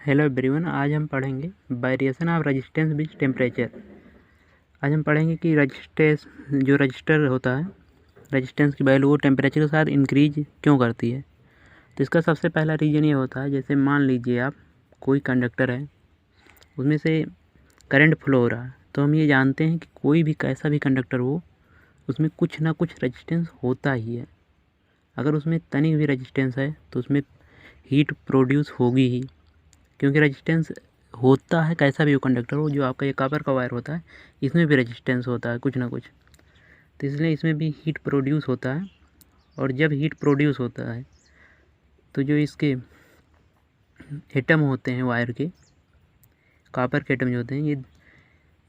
Hello everyone, आज हम पढ़ेंगे variation of resistance with temperature. आज हम पढ़ेंगे कि रजिस्टर होता है, रेजिस्टेंस की वैल्यू वो टेम्परेचर के साथ इंक्रीज क्यों करती है। तो इसका सबसे पहला रीज़न ये होता है, जैसे मान लीजिए आप कोई कंडक्टर है, उसमें से करंट फ्लो हो रहा है, तो हम ये जानते हैं कि कोई भी कैसा भी कंडक्टर हो उसमें कुछ ना कुछ रेजिस्टेंस होता ही है। अगर उसमें तनिक भी रेजिस्टेंस है तो उसमें हीट प्रोड्यूस होगी ही, क्योंकि रेजिस्टेंस होता है कैसा भी हो कंडक्टर हो। जो आपका ये कॉपर का वायर होता है इसमें भी रेजिस्टेंस होता है कुछ ना कुछ, तो इसलिए इसमें भी हीट प्रोड्यूस होता है। और जब हीट प्रोड्यूस होता है तो जो इसके एटम होते हैं वायर के, कॉपर के एटम जो होते हैं, ये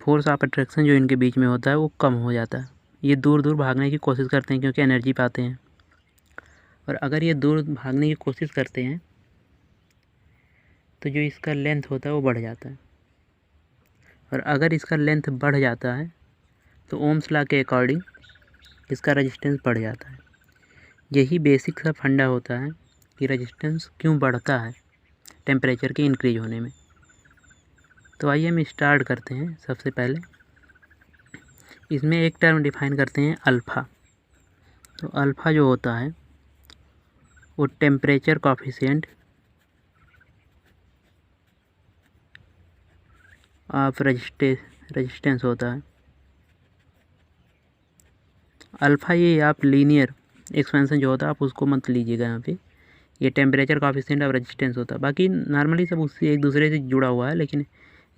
फोर्स ऑफ अट्रैक्शन जो इनके बीच में होता है वो कम हो जाता है। ये दूर दूर भागने की कोशिश करते हैं क्योंकि एनर्जी पाते हैं। और अगर ये दूर भागने की कोशिश करते हैं तो जो इसका लेंथ होता है वो बढ़ जाता है। और अगर इसका लेंथ बढ़ जाता है तो ओम्स लॉ के अकॉर्डिंग इसका रेजिस्टेंस बढ़ जाता है। यही बेसिक सा फंडा होता है कि रेजिस्टेंस क्यों बढ़ता है टेम्परेचर के इंक्रीज होने में। तो आइए हम स्टार्ट करते हैं। सबसे पहले इसमें एक टर्म डिफाइन करते हैं, अल्फ़ा। तो अल्फ़ा जो होता है वो टेम्परेचर कॉफिशिएंट ऑफ रेजिस्टेंस होता है। अल्फ़ा ये आप लीनियर एक्सपेंशन जो होता है आप उसको मत लीजिएगा यहाँ पे, ये टेम्परेचर कॉफिशिएंट ऑफ रेजिस्टेंस होता है। बाकी नॉर्मली सब उससे एक दूसरे से जुड़ा हुआ है, लेकिन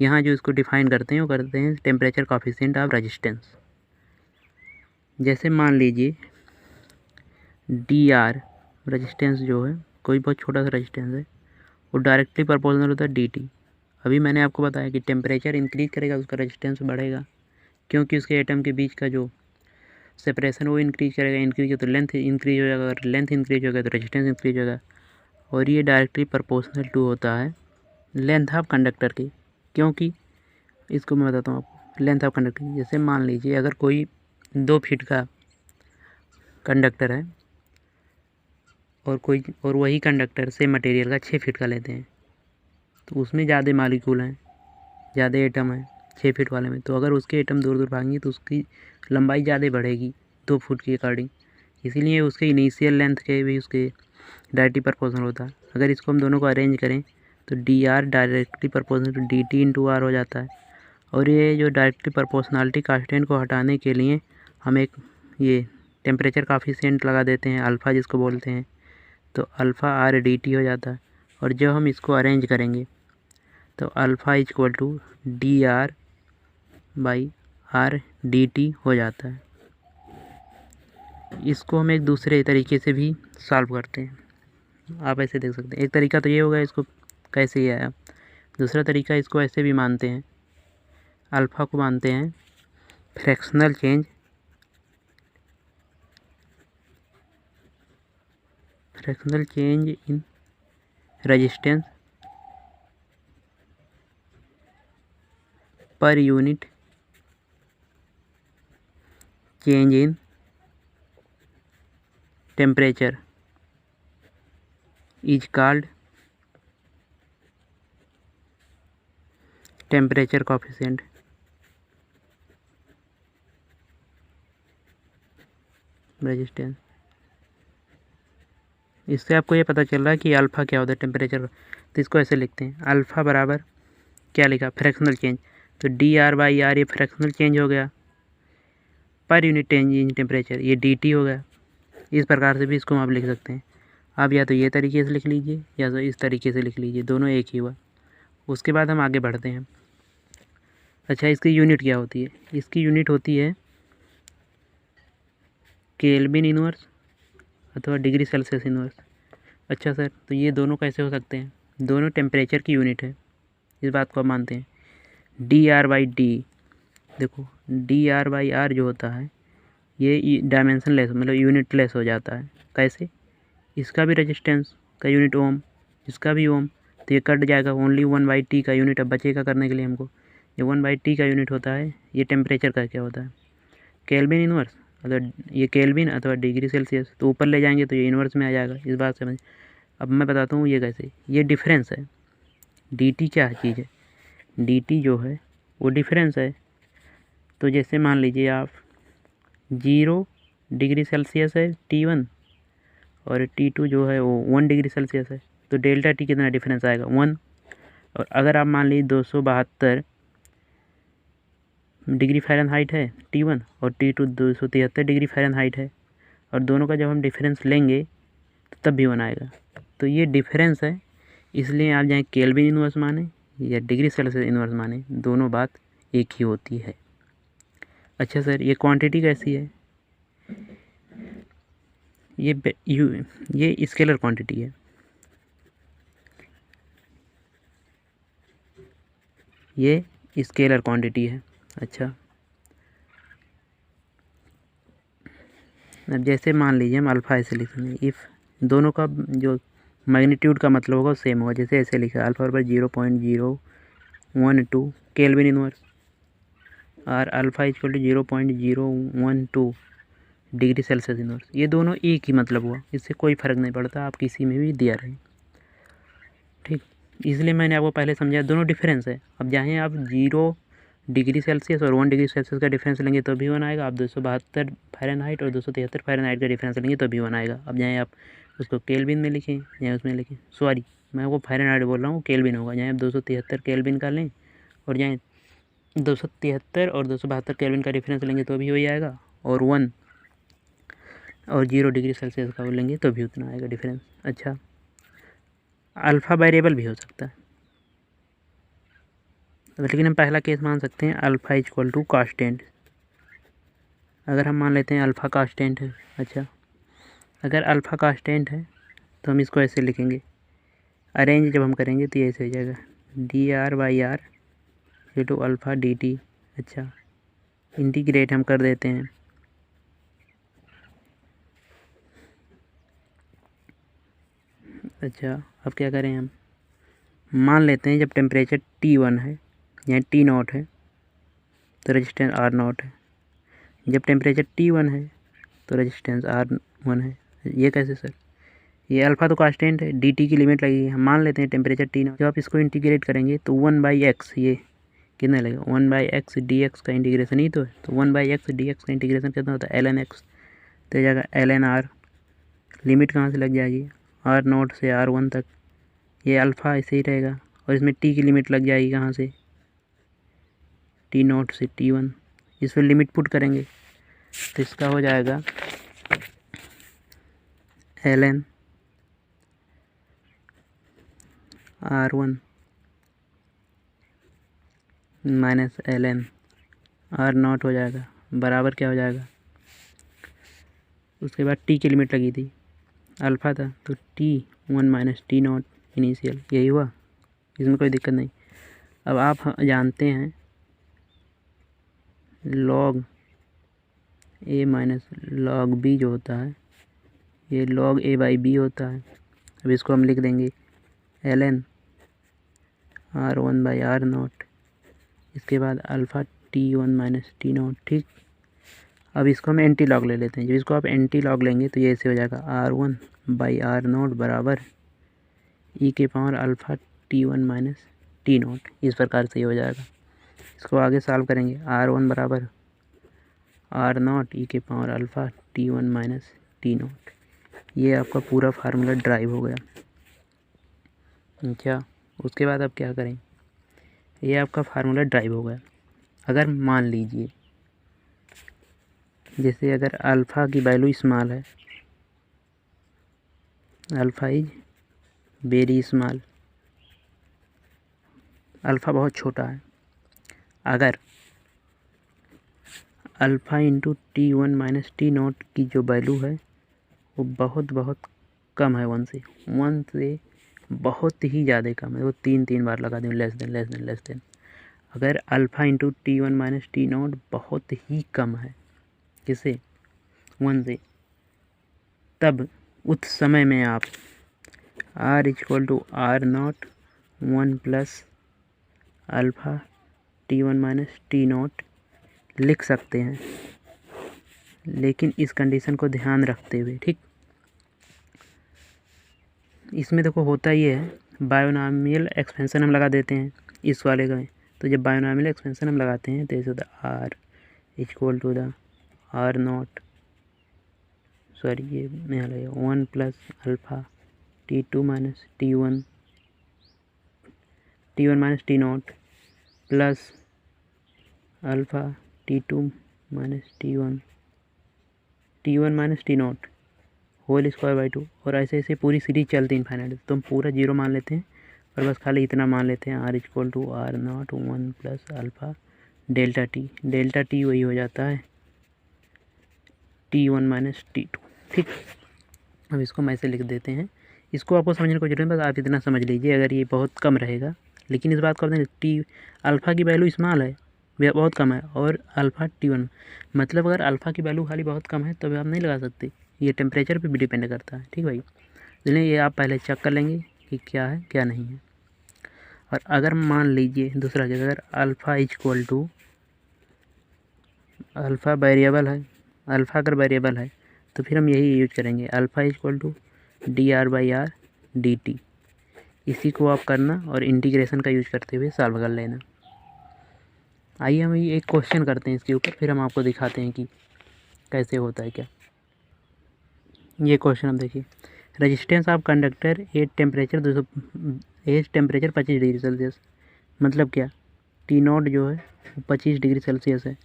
यहाँ जो इसको डिफाइन करते हैं वो करते हैं टेम्परेचर कॉफिशिएंट ऑफ रेजिस्टेंस। जैसे मान लीजिए डी आर रेजिस्टेंस जो है, कोई बहुत छोटा सा रेजिस्टेंस है, वो डायरेक्टली प्रोपोर्शनल होता है डी टी। अभी मैंने आपको बताया कि टेम्परेचर इंक्रीज करेगा उसका रेजिस्टेंस बढ़ेगा, क्योंकि उसके एटम के बीच का जो सेपरेशन वो इंक्रीज करेगा। इंक्रीज हो तो लेंथ इंक्रीज हो जाएगा, अगर लेंथ इंक्रीज होगा तो रेजिस्टेंस इंक्रीज होगा। और ये डायरेक्टली प्रोपोर्शनल टू होता है लेंथ ऑफ कंडक्टर की। क्योंकि इसको मैं बताता हूँ आपको, लेंथ ऑफ कंडक्टर जैसे मान लीजिए अगर कोई 2 फीट का कंडक्टर है और वही कंडक्टर से मटेरियल का 6 फीट का लेते हैं, तो उसमें ज़्यादा मालिक्यूल हैं, ज़्यादा एटम है 6 फीट वाले में। तो अगर उसके एटम दूर दूर भागेंगे तो उसकी लंबाई ज़्यादा बढ़ेगी 2 फुट के अकॉर्डिंग। इसीलिए उसके इनिशियल लेंथ के भी उसके डायरेक्टली प्रोपोर्शनल होता है। अगर इसको हम दोनों को अरेंज करें तो d R directly proportional to d T into R हो जाता है। और ये जो डायरेक्टली प्रोपोर्शनलिटी कांस्टेंट को हटाने के लिए हम एक ये टेम्परेचर कॉफिशिएंट लगा देते हैं, अल्फ़ा जिसको बोलते हैं, तो अल्फ़ा आर डी टी हो जाता है। और जब हम इसको अरेंज करेंगे तो alpha is equal to d R by R d T हो जाता है। इसको हम एक दूसरे तरीके से भी सॉल्व करते हैं, आप ऐसे देख सकते हैं। एक तरीका तो ये होगा इसको कैसे ही आया, दूसरा तरीका इसको ऐसे भी मानते हैं, अल्फ़ा को मानते हैं fractional change in resistance per unit change in temperature is called temperature coefficient. Resistance, इससे आपको ये पता चल रहा है कि अल्फ़ा क्या होता है टेम्परेचर। तो इसको ऐसे लिखते हैं, अल्फ़ा बराबर क्या लिखा, फ्रैक्शनल चेंज, तो डी आर बाई आर ये फ्रैक्शनल चेंज हो गया, per unit change in temperature ये डी टी हो गया। इस प्रकार से भी इसको आप लिख सकते हैं। आप या तो ये तरीके से लिख लीजिए या तो इस तरीके से लिख लीजिए, दोनों एक ही हुआ। उसके बाद हम आगे बढ़ते हैं। अच्छा, इसकी यूनिट क्या होती है? इसकी यूनिट होती है केल्विन इनवर्स अथवा डिग्री सेल्सियस इनवर्स। अच्छा सर, तो ये दोनों कैसे हो सकते हैं? दोनों टेम्परेचर की यूनिट है, इस बात को आप मानते हैं। डी आर बाई डी, देखो डी आर बाई आर जो होता है ये डायमेंशन लेस मतलब यूनिट लेस हो जाता है। कैसे? इसका भी रेजिस्टेंस का यूनिट ओम, इसका भी ओम, तो ये कट जाएगा। ओनली 1/T का यूनिट अब बचेगा करने के लिए हमको। ये 1/T का यूनिट होता है, ये टेम्परेचर का क्या होता है, केल्विन इनवर्स, अगर ये केल्विन अथवा डिग्री सेल्सियस, तो ऊपर ले जाएंगे तो ये इनवर्स में आ जाएगा। इस बात समझ। अब मैं बताता हूँ ये कैसे, ये डिफरेंस है, dt क्या चीज़ है, dt जो है वो डिफरेंस है। तो जैसे मान लीजिए आप 0 डिग्री सेल्सियस है T1 और T2 जो है वो 1 डिग्री सेल्सियस है, तो डेल्टा टी कितना डिफरेंस आएगा 1। और अगर आप मान लीजिए 272 डिग्री फ़ारेनहाइट है T1 और T2 273 डिग्री फ़ारेनहाइट है, और दोनों का जब हम डिफरेंस लेंगे तो तब भी 1 आएगा। तो ये डिफरेंस है, इसलिए आप चाहे केल्विन इनवर्स माने या डिग्री सेल्सियस इनवर्स माने, दोनों बात एक ही होती है। अच्छा सर, ये क्वांटिटी कैसी है? ये स्केलर क्वांटिटी है, ये स्केलर क्वांटिटी है। अच्छा, अब जैसे मान लीजिए हम अल्फ़ा ऐसे लिखते हैं, इफ़ दोनों का जो मैग्नीट्यूड का मतलब होगा सेम होगा। जैसे ऐसे लिखा है अल्फ़ा बराबर 0.012 केल्विन इनवर्स और alpha equal to 0.012 degree Celsius inverse. ये दोनों एक ही मतलब हुआ, इससे कोई फ़र्क नहीं पड़ता, आप किसी में भी दिया रहे। ठीक, इसलिए मैंने आपको पहले समझाया दोनों डिफरेंस है। अब चाहे आप 0 डिग्री सेल्सियस और 1 डिग्री सेल्सियस का डिफरेंस लेंगे तो भी 1 आएगा। आप 272 फ़ारेनहाइट और 273 फ़ारेनहाइट का डिफरेंस लेंगे तो भी 1 आएगा। अब चाहे आप उसको केल्विन में लिखें या उसमें लिखें, सॉरी मैं वो फ़ारेनहाइट बोल रहा हूँ, केल्विन होगा। चाहे आप 273 केल्विन का लें और चाहे 273 और 272 केल्विन का डिफरेंस लेंगे तो भी वही आएगा, और 1 और 0 डिग्री सेल्सियस का वो लेंगे तो भी उतना आएगा डिफरेंस। अच्छा, अल्फ़ा वेरिएबल भी हो सकता है, लेकिन हम पहला केस मान सकते हैं अल्फ़ा इक्वल टू कांस्टेंट। अगर हम मान लेते हैं अल्फ़ा कांस्टेंट है। अच्छा, अगर अल्फ़ा कांस्टेंट है तो हम इसको ऐसे लिखेंगे, अरेंज जब हम करेंगे तो ये ऐसे हो जाएगा dr/r * अल्फ़ा dt। अच्छा, इंटीग्रेट हम कर देते हैं। अच्छा, अब क्या करें, हम मान लेते हैं जब टेम्परेचर T1 है या T0 है तो रेजिस्टेंस R0 है। जब टेम्परेचर T1 है तो रेजिस्टेंस R1 है। ये कैसे सर? ये अल्फ़ा तो कांस्टेंट है, dt की लिमिट लगेगी। हम मान लेते हैं टेम्परेचर T0, जब आप इसको इंटीग्रेट करेंगे तो 1/x, ये कितना लगेगा 1/x dx का इंटीग्रेशन ही तो है। तो 1/x dx का इंटीग्रेशन कितना होता है ln x, तो ये जाएगा ln r। लिमिट कहाँ से लग जाएगी R0 से R1 तक, ये अल्फ़ा ऐसे ही रहेगा, और इसमें t की लिमिट लग जाएगी कहाँ से T0 से T1। इस पर लिमिट पुट करेंगे तो इसका हो जाएगा ln R1 minus ln R0 हो जाएगा, बराबर क्या हो जाएगा, उसके बाद t की लिमिट लगी थी, अल्फ़ा था तो T1 माइनस T0 इनिशियल, यही हुआ, इसमें कोई दिक्कत नहीं। अब आप जानते हैं log a minus log b जो होता है ये log a/b होता है। अब इसको हम लिख देंगे ln R1/R0, इसके बाद अल्फ़ा T1 माइनस T0। ठीक, अब इसको हम एंटी लॉग ले लेते हैं। जब इसको आप एंटी लॉग लेंगे तो ये ऐसे हो जाएगा R1/R0 बराबर e⁻ alpha T1 minus T0। इस प्रकार से ये हो जाएगा। इसको आगे सॉल्व करेंगे, R1 बराबर R0 e⁻ alpha T1 minus T0। ये आपका पूरा फार्मूला ड्राइव हो गया। अच्छा, उसके बाद आप क्या करें, ये आपका फार्मूला ड्राइव हो गया। अगर मान लीजिए जैसे अगर अल्फ़ा की वैल्यू स्मॉल है, alpha is very small, alpha बहुत छोटा है। अगर alpha into T1 minus T0 की जो वैल्यू है वो बहुत बहुत कम है, 1 से बहुत ही ज़्यादा कम है, वो 3 बार लगा दें, लेस देन। अगर alpha into T1 minus T0 बहुत ही कम है, किससे 1 से, तब उस समय में आप R equal to R0 1 plus alpha T1 minus T0 लिख सकते हैं, लेकिन इस कंडीशन को ध्यान रखते हुए। ठीक, इसमें देखो होता ये है बायोनॉमियल एक्सपेंशन हम लगा देते हैं इस वाले का। तो जब बायोनॉमियल एक्सपेंशन हम लगाते हैं तो ऐसे होता है R equal to the R nought, sorry ये यहाँ लगेगा 1 plus alpha T2 minus T1 minus T0 plus alpha T2 minus T1 minus T0 whole square by 2। और ऐसे ऐसे पूरी सीरीज चलती है इनफाइनाइट। तो हम पूरा 0 मान लेते हैं और बस खाली इतना मान लेते हैं R equal to R nought 1 plus alpha delta T वही हो जाता है T1 माइनस T2। ठीक, अब इसको हम ऐसे लिख देते हैं। इसको आपको समझने को जरूरत है, बस आप इतना समझ लीजिए। अगर ये बहुत कम रहेगा, लेकिन इस बात को दें अल्फ़ा की वैल्यू स्मॉल है, बहुत कम है, और अल्फ़ा T1 मतलब अगर अल्फ़ा की वैल्यू खाली बहुत कम है तो आप नहीं लगा सकते। ये टेम्परेचर पे भी डिपेंड करता है। ठीक भाई, इसलिए ये आप पहले चेक कर लेंगे कि क्या है क्या नहीं है। और अगर मान लीजिए दूसरा केस, अगर alpha equal to alpha variable है, अल्फ़ा अगर वेरिएबल है तो फिर हम यही यूज करेंगे, alpha equal to dr/r dt। इसी को आप करना और इंटीग्रेशन का यूज करते हुए सॉल्व कर लेना। आइए हम एक क्वेश्चन करते हैं इसके ऊपर, फिर हम आपको दिखाते हैं कि कैसे होता है क्या। ये क्वेश्चन आप देखिए, resistance of conductor at temperature 25 degree Celsius, मतलब क्या, T0 जो है 25 डिग्री सेल्सियस है,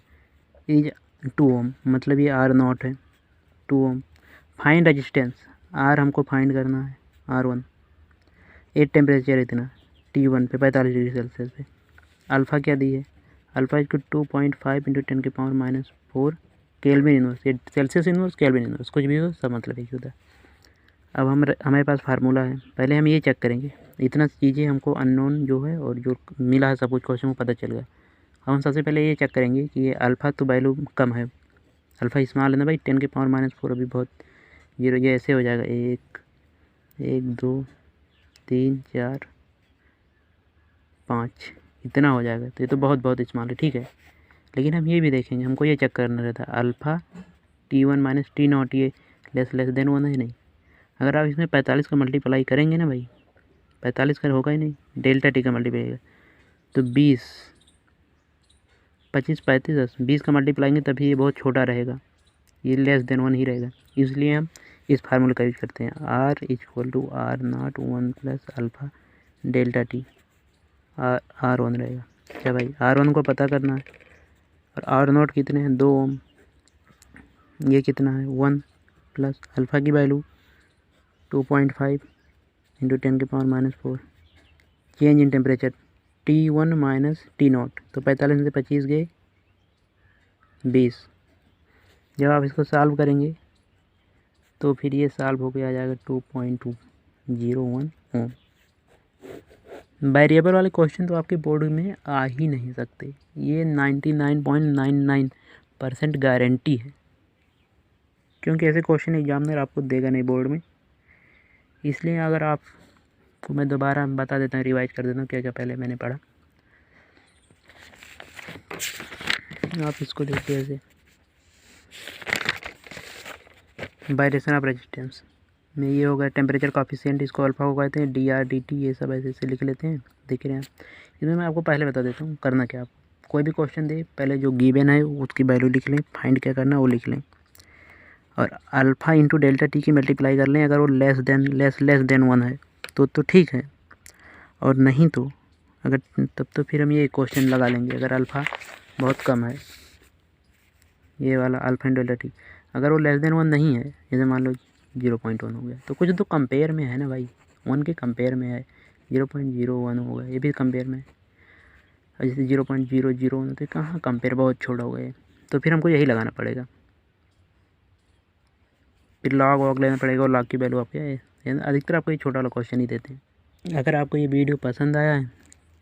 इज 2 ओम, मतलब ये R0 है 2 ओम। फाइंड रेजिस्टेंस, R हमको फाइंड करना है R1। एट टेम्परेचर इतना T1 पे 45 डिग्री सेल्सियस पे। अल्फ़ा क्या दी है, अल्फ़ा इज 2.5 × 10⁻⁴ केल्विन इनवर्स। ये सेल्सियस इनवर्स केल्विन इनवर्स कुछ भी हो, सब मतलब एक होता है। अब हमारे पास फार्मूला है, पहले हम ये चेक करेंगे। इतना चीज़ें हमको अननोन जो है और जो मिला है सब कुछ क्वेश्चन को पता चल गया। हम सबसे पहले ये चेक करेंगे कि ये अल्फ़ा तो वैल्यू कम है, अल्फ़ा स्मॉल है ना भाई, 10⁻⁴ अभी बहुत 0, ये ऐसे हो जाएगा 1 2 3 4 5 इतना हो जाएगा। तो ये तो बहुत स्मॉल है। ठीक है, लेकिन हम ये भी देखेंगे, हमको ये चेक करना रहता है अल्फ़ा T1 माइनस T0 ये लेस देन 1 है नहीं। अगर आप इसमें 45 का मल्टीप्लाई करेंगे ना भाई, 45 का होगा ही नहीं, डेल्टा टी का मल्टीप्लाई तो 20 25 35 10 20 का मल्टीप्लाएंगे तभी ये बहुत छोटा रहेगा, ये लेस देन 1 ही रहेगा। इसलिए हम इस फार्मूले का यूज करते हैं, R equal to R0 1 plus alpha delta T, R1 रहेगा। क्या भाई, R1 को पता करना है, और R0 कितने हैं 2 ओम, ये कितना है 1 प्लस अल्फ़ा की value 2.5 × 10⁻⁴। Change in temperature T1 minus T0, तो 45 में से 25 गए 20। जब आप इसको सॉल्व करेंगे तो फिर ये सॉल्व होकर आ जाएगा 2.201 ओम। वेरिएबल वाले क्वेश्चन तो आपके बोर्ड में आ ही नहीं सकते, ये 99.99% गारंटी है, क्योंकि ऐसे क्वेश्चन एग्जामिनर आपको देगा नहीं बोर्ड में। इसलिए अगर आपको मैं दोबारा बता देता हूँ, रिवाइज कर देता हूँ क्या क्या पहले मैंने पढ़ा। आप इसको देखिए ऐसे, वाइब्रेशन ऑफ रेजिस्टेंस में ये होगा टेम्परेचर कॉफिशिएंट, इसको अल्फ़ा को कहते हैं, dr dt ये सब ऐसे ऐसे लिख लेते हैं। देख रहे हैं, इसमें मैं आपको पहले बता देता हूँ करना क्या। आप कोई भी क्वेश्चन दे, पहले जो गिवन है उसकी वैल्यू लिख लें, फाइंड क्या करना वो लिख लें, और अल्फ़ा इंटू डेल्टा टी की मल्टीप्लाई कर लें। अगर वो लेस देन 1 है तो ठीक है, और नहीं तो अगर तब तो फिर हम ये क्वेश्चन लगा लेंगे। अगर अल्फ़ा बहुत कम है, ये वाला अल्फ़ा इंटू डेल्टा टी, अगर वो लेस देन 1 नहीं है, जैसे मान लो 0.1 हो गया, तो कुछ तो कंपेयर में है ना भाई, 1 के कंपेयर में है, 0.01 हो गया, ये भी कंपेयर में है। और जैसे 0.001 तो कहाँ कंपेयर, बहुत छोटा हो गया, तो फिर हमको यही लगाना पड़ेगा, फिर लॉग वॉग लेना पड़ेगा, और लॉग की वैल्यू आपके अधिकतर आपको ये छोटा वाला क्वेश्चन ही देते हैं। अगर आपको ये वीडियो पसंद आया है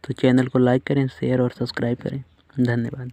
तो चैनल को लाइक करें, शेयर और सब्सक्राइब करें। धन्यवाद।